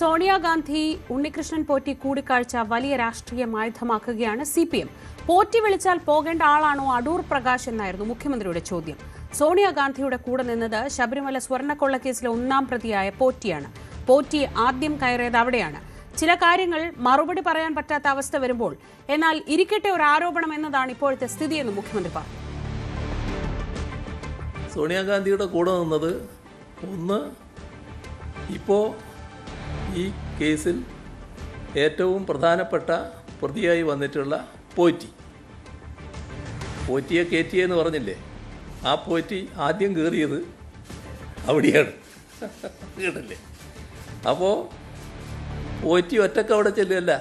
സോണിയാഗാന്ധി ഉണ്ണികൃഷ്ണൻ പോറ്റി കൂടിക്കാഴ്ച വലിയ രാഷ്ട്രീയമായുധമാക്കുകയാണ് CPM. പോറ്റി വിളിച്ചാൽ പോകേണ്ട ആളാണോ അടൂർ പ്രകാശ് എന്നായിരുന്നു മുഖ്യമന്ത്രിയുടെ ചോദ്യം. സോണിയാഗാന്ധിയുടെ കൂടെ നിന്നത് ശബരിമല സ്വർണ്ണക്കൊള്ളക്കേസിലെ ഒന്നാം പ്രതിയായ പോറ്റിയാണ്. പോറ്റി ആദ്യം കയറിയത് അവിടെയാണ്. ചില കാര്യങ്ങൾ മറുപടി പറയാൻ പറ്റാത്ത അവസ്ഥ വരുമ്പോൾ എന്നാൽ ഇരിക്കട്ടെ ഒരു ആരോപണം എന്നതാണ് ഇപ്പോഴത്തെ സ്ഥിതിയെന്ന് മുഖ്യമന്ത്രി പറഞ്ഞു. സോണിയാഗാന്ധിയുടെ കൂടെ നിന്നത് ഒന്ന്, ഇപ്പോൾ ഈ കേസിൽ ഏറ്റവും പ്രധാനപ്പെട്ട പ്രതിയായി വന്നിട്ടുള്ള പോറ്റിയെ കയറ്റിയെന്ന് പറഞ്ഞില്ലേ, ആ പോറ്റി ആദ്യം കയറിയത് അവിടെയാണ് കേട്ടില്ലേ. അപ്പോൾ പോറ്റി ഒറ്റക്ക് അവിടെ ചെല്ലുകയല്ല,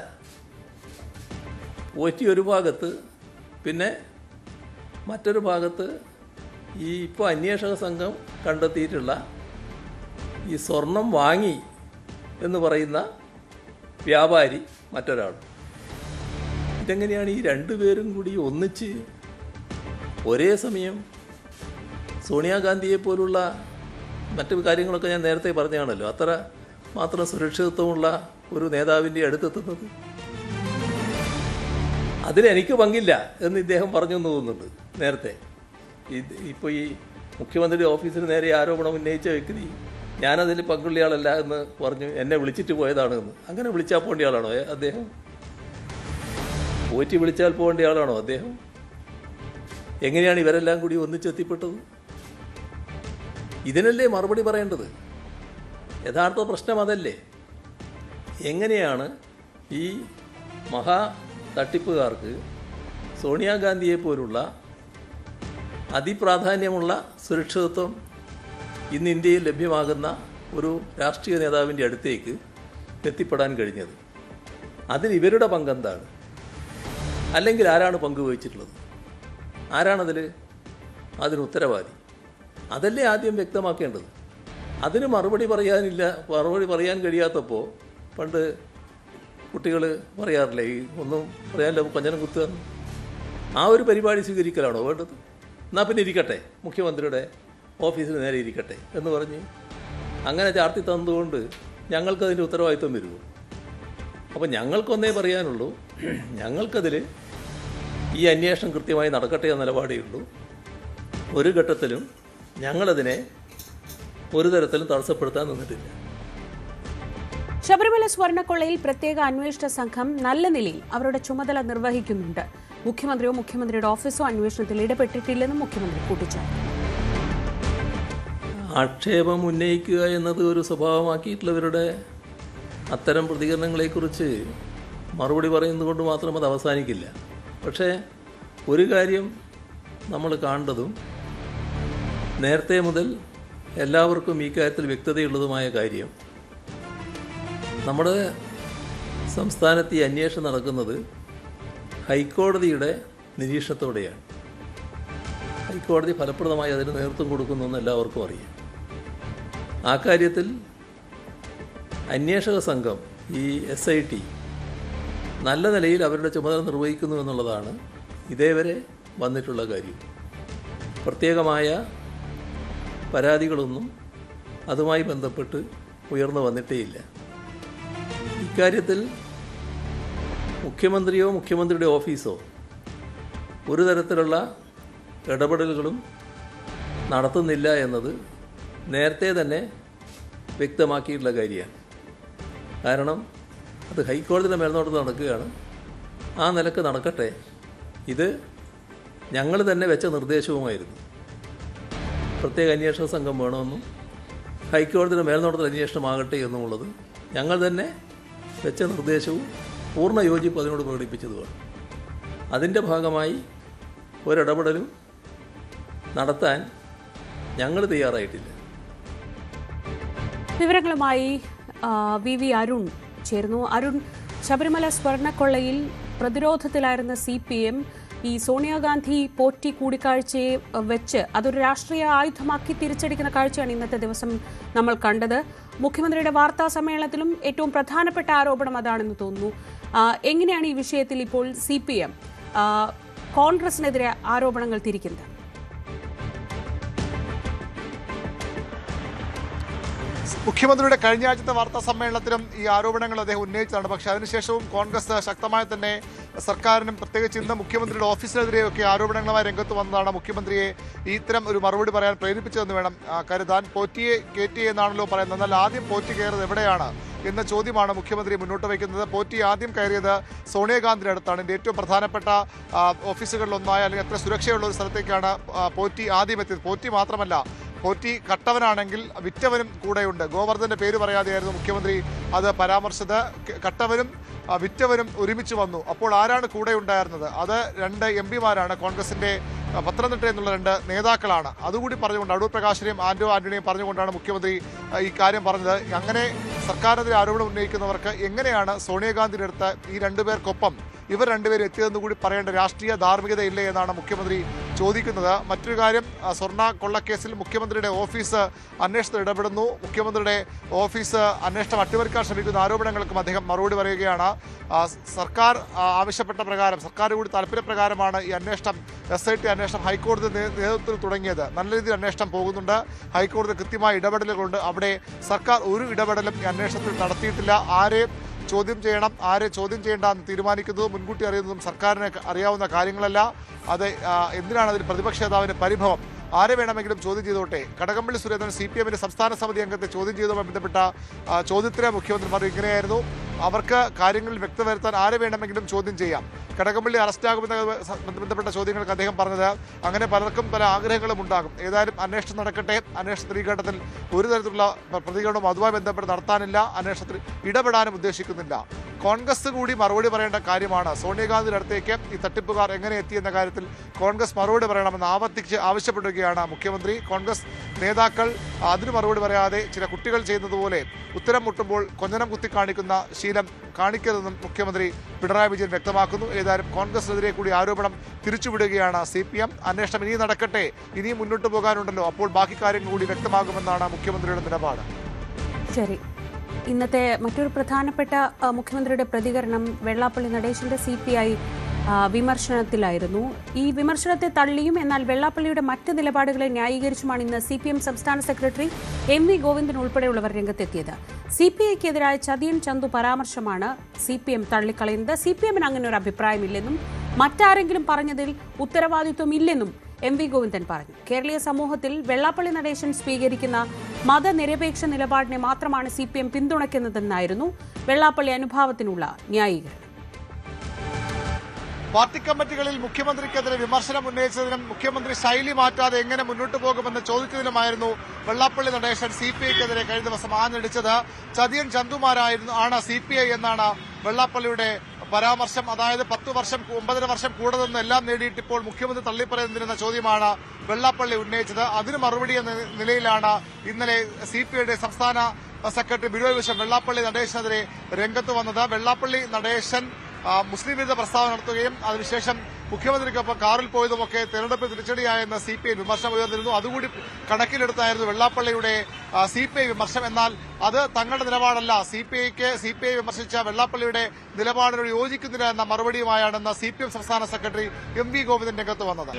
പോറ്റി ഒരു ഭാഗത്ത്, പിന്നെ മറ്റൊരു ഭാഗത്ത് ഈ ഇപ്പോൾ അന്വേഷക സംഘം കണ്ടെത്തിയിട്ടുള്ള ഈ സ്വർണം വാങ്ങി എന്ന് പറയുന്ന വ്യാപാരി മറ്റൊരാൾ. ഇതെങ്ങനെയാണ് ഈ രണ്ടുപേരും കൂടി ഒന്നിച്ച് ഒരേ സമയം സോണിയാഗാന്ധിയെ പോലുള്ള മറ്റു കാര്യങ്ങളൊക്കെ ഞാൻ നേരത്തെ പറഞ്ഞാണല്ലോ, അത്ര മാത്രം സുരക്ഷിതത്വമുള്ള ഒരു നേതാവിൻ്റെ അടുത്തെത്തുന്നത്? അതിലെനിക്ക് പങ്കില്ല എന്ന് ഇദ്ദേഹം പറഞ്ഞു എന്ന് തോന്നുന്നുണ്ട് നേരത്തെ. ഇപ്പോൾ ഈ മുഖ്യമന്ത്രിയുടെ ഓഫീസിന് നേരെ ആരോപണം ഉന്നയിച്ച വ്യക്തി ഞാനതിൽ പങ്കുള്ളയാളല്ല എന്ന് പറഞ്ഞു എന്നെ വിളിച്ചിട്ട് പോയതാണ് എന്ന്. അങ്ങനെ വിളിച്ചാൽ പോകേണ്ട ആളാണോ അദ്ദേഹം? പോറ്റി വിളിച്ചാൽ പോകേണ്ട ആളാണോ അദ്ദേഹം? എങ്ങനെയാണ് ഇവരെല്ലാം കൂടി ഒന്നിച്ചെത്തിപ്പെട്ടത്? ഇതിനല്ലേ മറുപടി പറയേണ്ടത്? യഥാർത്ഥ പ്രശ്നം അതല്ലേ? എങ്ങനെയാണ് ഈ മഹാ തട്ടിപ്പുകാർക്ക് സോണിയാഗാന്ധിയെ പോലുള്ള അതിപ്രാധാന്യമുള്ള സുരക്ഷിതത്വം ഇന്ന് ഇന്ത്യയിൽ ലഭ്യമാകുന്ന ഒരു രാഷ്ട്രീയ നേതാവിൻ്റെ അടുത്തേക്ക് എത്തിപ്പെടാൻ കഴിഞ്ഞത്? അതിന് ഇവരുടെ പങ്കെന്താണ്? അല്ലെങ്കിൽ ആരാണ് പങ്കുവഹിച്ചിട്ടുള്ളത്? അതിന് ഉത്തരവാദി? അതല്ലേ ആദ്യം വ്യക്തമാക്കേണ്ടത്. അതിന് മറുപടി പറയാൻ കഴിയാത്തപ്പോൾ പണ്ട് കുട്ടികൾ പറയാറില്ലേ, ഈ ഒന്നും പറയാനില്ല കൊഞ്ഞനം കുത്തുക, ആ ഒരു പരിപാടി സ്വീകരിക്കലാണോ വേണ്ടത്? എന്നാൽ പിന്നെ ഇരിക്കട്ടെ, മുഖ്യമന്ത്രിയുടെ ഓഫീസിന് നേരെ ഇരിക്കട്ടെ എന്ന് പറഞ്ഞ് അങ്ങനെ ചാർത്തി തന്നതുകൊണ്ട് ഞങ്ങൾക്കതിൻ്റെ ഉത്തരവാദിത്വം വരുമോ? അപ്പോൾ ഞങ്ങൾക്കൊന്നേ പറയാനുള്ളൂ, ഞങ്ങൾക്കതിൽ ഈ അന്വേഷണം കൃത്യമായി നടക്കട്ടെ എന്ന നിലപാടേ ഉള്ളൂ. ഒരു ഘട്ടത്തിലും ഞങ്ങളതിനെ ഒരു തരത്തിലും തടസ്സപ്പെടുത്താൻ നിന്നിട്ടില്ല. ശബരിമല സ്വർണ്ണക്കൊള്ളയിൽ പ്രത്യേക അന്വേഷണ സംഘം നല്ല നിലയിൽ അവരുടെ ചുമതല നിർവഹിക്കുന്നുണ്ട്. മുഖ്യമന്ത്രിയോ മുഖ്യമന്ത്രിയുടെ ഓഫീസോ അന്വേഷണത്തിൽ ഇടപെട്ടിട്ടില്ലെന്നും മുഖ്യമന്ത്രി കൂട്ടിച്ചേർത്തു. ആക്ഷേപം ഉന്നയിക്കുക എന്നത് ഒരു സ്വഭാവമാക്കിയിട്ടുള്ളവരുടെ അത്തരം പ്രതികരണങ്ങളെക്കുറിച്ച് മറുപടി പറയുന്നത് കൊണ്ട് മാത്രം അത് അവസാനിക്കില്ല. പക്ഷേ ഒരു കാര്യം നമ്മൾ കാണേണ്ടതും നേരത്തെ മുതൽ എല്ലാവർക്കും ഈ കാര്യത്തിൽ വ്യക്തതയുള്ളതുമായ കാര്യം, നമ്മുടെ സംസ്ഥാനത്ത് ഈ അന്വേഷണം നടക്കുന്നത് ഹൈക്കോടതിയുടെ നിരീക്ഷണത്തോടെയാണ്. ഹൈക്കോടതി ഫലപ്രദമായി അതിന് നേതൃത്വം കൊടുക്കുന്നുവെന്ന് എല്ലാവർക്കും അറിയാം. ആ കാര്യത്തിൽ അന്വേഷക സംഘം, ഈ SIT, നല്ല നിലയിൽ അവരുടെ ചുമതല നിർവഹിക്കുന്നു എന്നുള്ളതാണ് ഇതേവരെ വന്നിട്ടുള്ള കാര്യം. പ്രത്യേകമായ പരാതികളൊന്നും അതുമായി ബന്ധപ്പെട്ട് ഉയർന്നു വന്നിട്ടേയില്ല. ഇക്കാര്യത്തിൽ മുഖ്യമന്ത്രിയോ മുഖ്യമന്ത്രിയുടെ ഓഫീസോ ഒരു തരത്തിലുള്ള ഇടപെടലുകളും നടത്തുന്നില്ല എന്നത് നേരത്തെ തന്നെ വ്യക്തമാക്കിയിട്ടുള്ള കാര്യമാണ്. കാരണം അത് ഹൈക്കോടതിയുടെ മേൽനോട്ടത്തിൽ നടക്കുകയാണ്. ആ നിലക്ക് നടക്കട്ടെ. ഇത് ഞങ്ങൾ തന്നെ വെച്ച നിർദ്ദേശവുമായിരുന്നു. പ്രത്യേക അന്വേഷണ സംഘം വേണമെന്നും ഹൈക്കോടതിയുടെ മേൽനോട്ടത്തിൽ അന്വേഷണമാകട്ടെ എന്നുമുള്ളത് ഞങ്ങൾ തന്നെ വെച്ച നിർദ്ദേശവും പൂർണ്ണ യോജിപ്പ് അതിനോട് പ്രകടിപ്പിച്ചതുമാണ്. അതിൻ്റെ ഭാഗമായി ഒരിടപെടലും നടത്താൻ ഞങ്ങൾ തയ്യാറായിട്ടില്ല. വിവരങ്ങളുമായി VV അരുൺ ചേർന്നു. അരുൺ, ശബരിമല സ്വർണ്ണക്കൊള്ളയിൽ പ്രതിരോധത്തിലായിരുന്ന CPM ഈ സോണിയാഗാന്ധി പോറ്റി കൂടിക്കാഴ്ചയെ വെച്ച് അതൊരു രാഷ്ട്രീയ ആയുധമാക്കി തിരിച്ചടിക്കുന്ന കാഴ്ചയാണ് ഇന്നത്തെ ദിവസം നമ്മൾ കണ്ടത്. മുഖ്യമന്ത്രിയുടെ വാർത്താ സമ്മേളനത്തിലും ഏറ്റവും പ്രധാനപ്പെട്ട ആരോപണം അതാണെന്ന് തോന്നുന്നു. എങ്ങനെയാണ് ഈ വിഷയത്തിൽ ഇപ്പോൾ CPM കോൺഗ്രസിനെതിരെ ആരോപണങ്ങൾ തിരിക്കുന്നത്? മുഖ്യമന്ത്രിയുടെ കഴിഞ്ഞ ആഴ്ചത്തെ വാർത്താ സമ്മേളനത്തിലും ഈ ആരോപണങ്ങൾ അദ്ദേഹം ഉന്നയിച്ചതാണ്. പക്ഷേ അതിനുശേഷവും കോൺഗ്രസ് ശക്തമായി തന്നെ സർക്കാരിനും പ്രത്യേകിച്ച് ഇന്ന് മുഖ്യമന്ത്രിയുടെ ഓഫീസിനെതിരെയൊക്കെ ആരോപണങ്ങളുമായി രംഗത്ത് വന്നതാണ് മുഖ്യമന്ത്രിയെ ഇത്തരം ഒരു മറുപടി പറയാൻ പ്രേരിപ്പിച്ചതെന്ന് വേണം കരുതാൻ. പോറ്റിയെ കയറ്റി എന്നാണല്ലോ പറയുന്നത്. എന്നാൽ ആദ്യം പോറ്റി കയറുന്നത് എവിടെയാണ് എന്ന ചോദ്യമാണ് മുഖ്യമന്ത്രി മുന്നോട്ട് വയ്ക്കുന്നത്. പോറ്റി ആദ്യം കയറിയത് സോണിയാഗാന്ധിയുടെ അടുത്താണ്. ഇതിൻ്റെ ഏറ്റവും പ്രധാനപ്പെട്ട ഓഫീസുകളിലൊന്നായ അല്ലെങ്കിൽ അത്ര സുരക്ഷയുള്ള ഒരു സ്ഥലത്തേക്കാണ് പോറ്റി ആദ്യം എത്തിയത്. പോറ്റി മാത്രമല്ല, പോറ്റി കട്ടവനാണെങ്കിൽ വിറ്റവനും കൂടെയുണ്ട്. ഗോവർദ്ധന്റെ പേര് പറയാതെയായിരുന്നു മുഖ്യമന്ത്രി അത് പരാമർശിച്ചത്. കട്ടവനും വിറ്റവനും ഒരുമിച്ച് വന്നു. അപ്പോൾ ആരാണ് കൂടെ ഉണ്ടായിരുന്നത്? അത് 2 എംപിമാരാണ്. കോൺഗ്രസിന്റെ പത്തനംതിട്ടയിൽ നിന്നുള്ള 2 നേതാക്കളാണ്. അതുകൂടി പറഞ്ഞുകൊണ്ട് അടൂർ പ്രകാശിനെയും ആന്റണിയെയും പറഞ്ഞുകൊണ്ടാണ് മുഖ്യമന്ത്രി ഈ കാര്യം പറഞ്ഞത്. അങ്ങനെ സർക്കാരിനെതിരെ ആരോപണം ഉന്നയിക്കുന്നവർക്ക് എങ്ങനെയാണ് സോണിയാഗാന്ധിയുടെ അടുത്ത് ഈ 2 പേർക്കൊപ്പം ഇവർ 2 പേരും എത്തിയതെന്ന് കൂടി പറയേണ്ട രാഷ്ട്രീയ ധാർമ്മികതയില്ലേ എന്നാണ് മുഖ്യമന്ത്രി ചോദിക്കുന്നത്. മറ്റൊരു കാര്യം, സ്വർണ്ണ കൊള്ളക്കേസിൽ മുഖ്യമന്ത്രിയുടെ ഓഫീസ് അന്വേഷണത്തിൽ ഇടപെടുന്നു. മുഖ്യമന്ത്രിയുടെ ഓഫീസ് അന്വേഷണം അട്ടിമറിക്കാൻ ശ്രമിക്കുന്ന ആരോപണങ്ങൾക്കും അദ്ദേഹം മറുപടി പറയുകയാണ്. സർക്കാർ ആവശ്യപ്പെട്ട പ്രകാരം, സർക്കാർ കൂടി താല്പര്യപ്രകാരമാണ് ഈ അന്വേഷണം, SIT അന്വേഷണം ഹൈക്കോടതി നേതൃത്വത്തിൽ തുടങ്ങിയത്. നല്ല രീതിയിൽ അന്വേഷണം പോകുന്നുണ്ട്. ഹൈക്കോടതി കൃത്യമായ ഇടപെടലുകളുണ്ട്. അവിടെ സർക്കാർ ഒരു ഇടപെടലും ഈ അന്വേഷണത്തിൽ നടത്തിയിട്ടില്ല. ആരെ ചോദ്യം ചെയ്യണം, ആരെ ചോദ്യം ചെയ്യേണ്ട എന്ന് തീരുമാനിക്കുന്നതും മുൻകൂട്ടി അറിയുന്നതും സർക്കാരിന് അറിയാവുന്ന കാര്യങ്ങളല്ല. അത് എന്തിനാണ് അതിൽ പ്രതിപക്ഷ നേതാവിന് പരിഭവം? ആരെ വേണമെങ്കിലും ചോദ്യം ചെയ്തോട്ടെ. കടകംപള്ളി സുരേന്ദ്രൻ CPMന്റെ സംസ്ഥാന സമിതി അംഗത്തെ ചോദ്യം ചെയ്തതുമായി ബന്ധപ്പെട്ട ചോദ്യത്തിന് മുഖ്യമന്ത്രി പറഞ്ഞു ഇങ്ങനെയായിരുന്നു, അവർക്ക് കാര്യങ്ങളിൽ വ്യക്തത വരുത്താൻ ആരെ വേണമെങ്കിലും ചോദ്യം ചെയ്യാം. കടകംപള്ളി അറസ്റ്റാകുമെന്ന ബന്ധപ്പെട്ട ചോദ്യങ്ങൾക്ക് അദ്ദേഹം പറഞ്ഞത് അങ്ങനെ പലർക്കും പല ആഗ്രഹങ്ങളും ഉണ്ടാകും. ഏതായാലും അന്വേഷണം നടക്കട്ടെ. അന്വേഷണത്തിൽ ഈ ഘട്ടത്തിൽ ഒരു തരത്തിലുള്ള പ്രതികരണവും അതുമായി ബന്ധപ്പെട്ട് നടത്താനില്ല. അന്വേഷണത്തിൽ ഇടപെടാനും ഉദ്ദേശിക്കുന്നില്ല. കോൺഗ്രസ് കൂടി മറുപടി പറയേണ്ട കാര്യമാണ്. സോണിയാഗാന്ധിയുടെ അടുത്തേക്ക് ഈ തട്ടിപ്പുകാർ എങ്ങനെ എത്തിയെന്ന കാര്യത്തിൽ കോൺഗ്രസ് മറുപടി പറയണമെന്ന് ആവർത്തിച്ച് ആവശ്യപ്പെടുകയാണ് മുഖ്യമന്ത്രി. കോൺഗ്രസ് നേതാക്കൾ അതിന് മറുപടി പറയാതെ ചില കുട്ടികൾ ചെയ്യുന്നത് പോലെ ഉത്തരം മുട്ടുമ്പോൾ കൊഞ്ഞനം കുത്തി കാണിക്കുന്ന ശീലം കാണിക്കരുതെന്നും മുഖ്യമന്ത്രി പിണറായി വിജയൻ വ്യക്തമാക്കുന്നു. ഏതായാലും കോൺഗ്രസിനെതിരെ കൂടി ആരോപണം തിരിച്ചുവിടുകയാണ് CPM. അന്വേഷണം ഇനിയും നടക്കട്ടെ, ഇനിയും മുന്നോട്ട് പോകാനുണ്ടല്ലോ, അപ്പോൾ ബാക്കി കാര്യങ്ങൾ കൂടി വ്യക്തമാകുമെന്നാണ് മുഖ്യമന്ത്രിയുടെ നിലപാട്. ശരി, ഇന്നത്തെ മറ്റൊരു പ്രധാനപ്പെട്ട മുഖ്യമന്ത്രിയുടെ പ്രതികരണം വെള്ളാപ്പള്ളി നടേശന്റെ CPI വിമർശനത്തിലായിരുന്നു. ഈ വിമർശനത്തെ തള്ളിയും എന്നാൽ വെള്ളാപ്പള്ളിയുടെ മറ്റ് നിലപാടുകളെ ന്യായീകരിച്ചുമാണ് ഇന്ന് CPM സംസ്ഥാന സെക്രട്ടറി MV ഗോവിന്ദൻ ഉൾപ്പെടെയുള്ളവർ രംഗത്തെത്തിയത്. CPIക്കെതിരായ ചതിയൻ ചന്തു പരാമർശമാണ് CPM തള്ളിക്കളയുന്നത്. CPMന് അങ്ങനെ ഒരു അഭിപ്രായമില്ലെന്നും മറ്റാരെങ്കിലും പറഞ്ഞതിൽ ഉത്തരവാദിത്വമില്ലെന്നും MV ഗോവിന്ദൻ പറഞ്ഞു. കേരളീയ സമൂഹത്തിൽ വെള്ളാപ്പള്ളി നടേശൻ സ്വീകരിക്കുന്ന മതനിരപേക്ഷ നിലപാടിനെ മാത്രമാണ് CPM പിന്തുണയ്ക്കുന്നതെന്നായിരുന്നു വെള്ളാപ്പള്ളി അനുഭാവത്തിനുള്ള ന്യായീകരണം. പാർട്ടി കമ്മിറ്റികളിൽ മുഖ്യമന്ത്രിക്കെതിരെ വിമർശനം ഉന്നയിച്ചതിനും മുഖ്യമന്ത്രി ശൈലി മാറ്റാതെ എങ്ങനെ മുന്നോട്ട് പോകുമെന്ന് ചോദിച്ചതിനുമായിരുന്നു വെള്ളാപ്പള്ളി നടേശൻ CPIക്കെതിരെ കഴിഞ്ഞ ദിവസം ആഞ്ഞടിച്ചത്. ചതിയൻ ചന്തുമാരാണ് CPI എന്നാണ് വെള്ളാപ്പള്ളിയുടെ പരാമർശം. അതായത് 10 വർഷം 9.5 വർഷം കൂടെ നിന്ന് എല്ലാം നേടിയിട്ട് ഇപ്പോൾ മുഖ്യമന്ത്രി തള്ളിപ്പറയുന്നതിനെന്ന ചോദ്യമാണ് വെള്ളാപ്പള്ളി ഉന്നയിച്ചത്. അതിന് മറുപടി എന്ന നിലയിലാണ് ഇന്നലെ CPIയുടെ സംസ്ഥാന സെക്രട്ടറി ബിനോയ് വിശ്വം വെള്ളാപ്പള്ളി നടേശനെതിരെ രംഗത്ത് വന്നത്. വെള്ളാപ്പള്ളി നടേശൻ മുസ്ലിം വിരുദ്ധ പ്രസ്താവന നടത്തുകയും അതിനുശേഷം മുഖ്യമന്ത്രിക്കൊപ്പം കാറിൽ പോയതുമൊക്കെ തെരഞ്ഞെടുപ്പ് തിരിച്ചടിയായെന്ന് CPI വിമർശനം ഉയർന്നിരുന്നു. അതുകൂടി കണക്കിലെടുത്തായിരുന്നു വെള്ളാപ്പള്ളിയുടെ CPI വിമർശനം. എന്നാൽ അത് തങ്ങളുടെ നിലപാടല്ല. CPI വിമർശിച്ച വെള്ളാപ്പള്ളിയുടെ നിലപാടിനോട് യോജിക്കുന്നില്ല എന്ന മറുപടിയുമായാണെന്ന് CPM സംസ്ഥാന സെക്രട്ടറി MV ഗോവിന്ദൻ രംഗത്ത് വന്നത്.